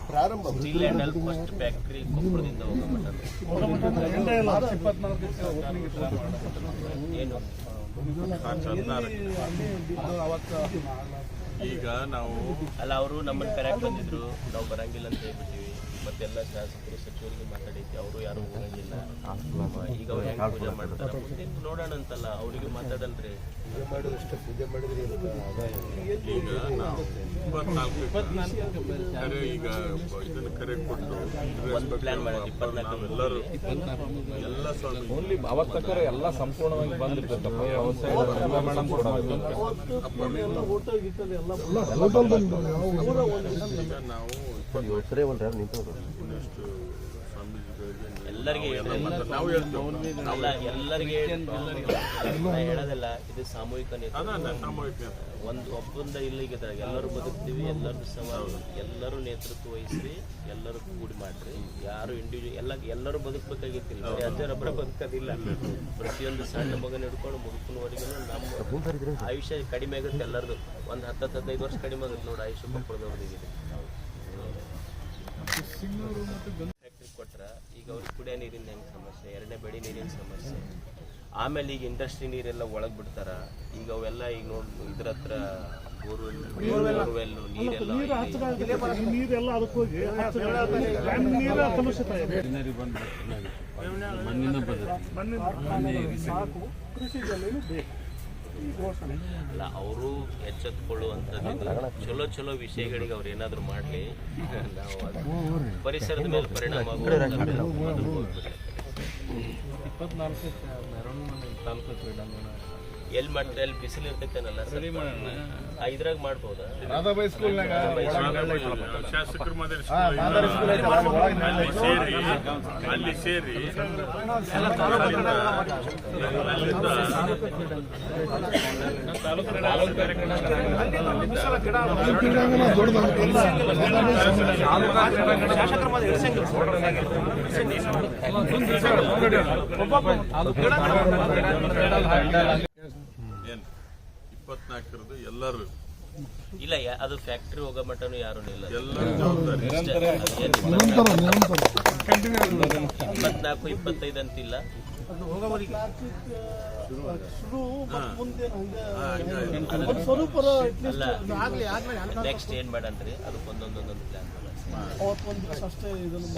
ಪ್ರಾರಂಭ steel handle first factory ಕೊಪ್ಪಳದಿಂದ ಏನು ಈಗ ನಾವು ಅಲ್ಲ ಅವರು ನಮ್ಮನ್ನು ಕರೆಕ್ಟ್ ಬಂದಿದ್ರು, ನಾವು ಬರಂಗಿಲ್ಲ ಅಂತ ಹೇಳ್ಬಿಟ್ಟಿವಿ. ಮತ್ತೆಲ್ಲ ಶಾಸಕರು ಸಚಿವರಿಗೆ ಮಾತಾಡೈತಿ, ಅವರು ಯಾರು ಹೋಗಂಗಿಲ್ಲ. ಈಗ ಅವ್ರು ಹೆಂಗೆ ಪೂಜೆ ಮಾಡ್ತಾರೆ ನೋಡೋಣ ಅಂತಲ್ಲ, ಅವರಿಗೆ ಮಾತಾಡಲ್ರಿ. ಪೂಜೆ ಮಾಡಿದ್ರಷ್ಟೇ, ಪೂಜೆ ಮಾಡಿದ್ರೆ ಈಗ ನಾವು 24 ಈಗ ಇದನ್ನು ಕರೆ ಕೊಟ್ಟು ಒಂದು ಪ್ಲಾನ್ ಮಾಡೋದು 24 ಎಲ್ಲರೂ ಎಲ್ಲ ಓನ್ಲಿ ಅವತ್ತಕ್ಕರ ಎಲ್ಲ ಸಂಪೂರ್ಣವಾಗಿ ಬಂದಿರ್ತಕ್ಕಪ್ಪ. ಈಗ ನಾವು ಎಲ್ಲರಿಗೆ ನಾವು ಅಲ್ಲ, ಎಲ್ಲರಿಗೆ ಹೇಳೋದಿಲ್ಲ. ಇದು ಸಾಮೂಹಿಕ ಸಾಮೂಹಿಕ ಒಂದು ಒಬ್ಬಂದ ಇಲ್ಲಿಗೆ ಎಲ್ಲರೂ ಬದುಕ್ತೀವಿ, ಎಲ್ಲರೂ ಎಲ್ಲರೂ ನೇತೃತ್ವ ವಹಿಸ್ರಿ, ಎಲ್ಲರೂ ಕೂಡಿ ಮಾಡ್ರಿ. ಯಾರು ಇಂಡಿವಿಜುವಲ್ ಎಲ್ಲರೂ ಬದುಕಬೇಕಾಗಿತ್ತಿಲ್ಲ, ಅಜ್ಜರೊಬ್ಬರ ಬದುಕೋದಿಲ್ಲ. ಪ್ರತಿಯೊಂದು ಸಣ್ಣ ಮಗನ ಹಿಡ್ಕೊಂಡು ಮುದುಕನವರೆಗೂ ನಮ್ಮ ಆಯುಷ್ಯ ಕಡಿಮೆ ಆಗುತ್ತೆ. ಎಲ್ಲರದು ಒಂದು 10-15 ವರ್ಷ ಕಡಿಮೆ ಆಗುತ್ತೆ ನೋಡಿ ಆಯುಷ್ಯ ಕೊಪ್ಪಳದವ್ರಿಗೆ. ಫ್ಯಾಕ್ಟ್ರಿ ಕೊಟ್ರ ಈಗ ಅವ್ರಿಗೆ ಕುಡಿಯೋ ನೀರಿನ ಹೆಂಗೆ ಸಮಸ್ಯೆ, ಎರಡನೇ ಬೆಳೆ ನೀರಿನ ಸಮಸ್ಯೆ. ಆಮೇಲೆ ಈಗ ಇಂಡಸ್ಟ್ರಿ ನೀರೆಲ್ಲ ಒಳಗೆ ಬಿಡ್ತಾರ. ಈಗ ಅವೆಲ್ಲ ಈಗ ನೋಡಿ ಇದ್ರ ಹತ್ರ ಬೋರ್ವೆಲ್ ನೀರೆಲ್ಲ ಅದಕ್ಕೆ ಹೋಗಿ ಕಲುಷಿತ ಕೃಷಿ ಜಮೀನು ಬೇಕು. ಅಲ್ಲ, ಅವರು ಎಚ್ಚೆತ್ತುಕೊಳ್ಳುವಂಥದ್ದು ಚಲೋ ವಿಷಯಗಳಿಗೆ ಅವ್ರು ಏನಾದರೂ ಮಾಡಲಿ. ನಾವು ಪರಿಸರದ ಮೇಲೆ ಪರಿಣಾಮ ಎಲ್ಲಿ ಮಾಡ್ತಾರೆ, ಎಲ್ಲಿ ಬಿಸಿಲು ಇರ್ತೈತೇನಲ್ಲ ಇದ್ರಾಗ ಮಾಡ್ಬೋದಾ? ಶಾಸಕರು ಅಲ್ಲಿ ಸೇರಿ ಏನು 24 ಎಲ್ಲರೂ ಇಲ್ಲ, ಅದು ಫ್ಯಾಕ್ಟ್ರಿ ಹೋಗೋ ಮಟ್ಟನು ಯಾರು ಇಲ್ಲ. ಎಲ್ಲರೂ ಜವಾಬ್ದಾರಿ 24-25 ಅಂತಿಲ್ಲ. ನೆಕ್ಸ್ಟ್ ಏನ್ ಮಾಡನ್ರಿ, ಅದಕ್ಕೊಂದೊಂದೊಂದೊಂದು ಪ್ಲಾನ್. ಅವತ್ತೊಂದು ದಿವಸ ಅಷ್ಟೇ ಇದನ್ನು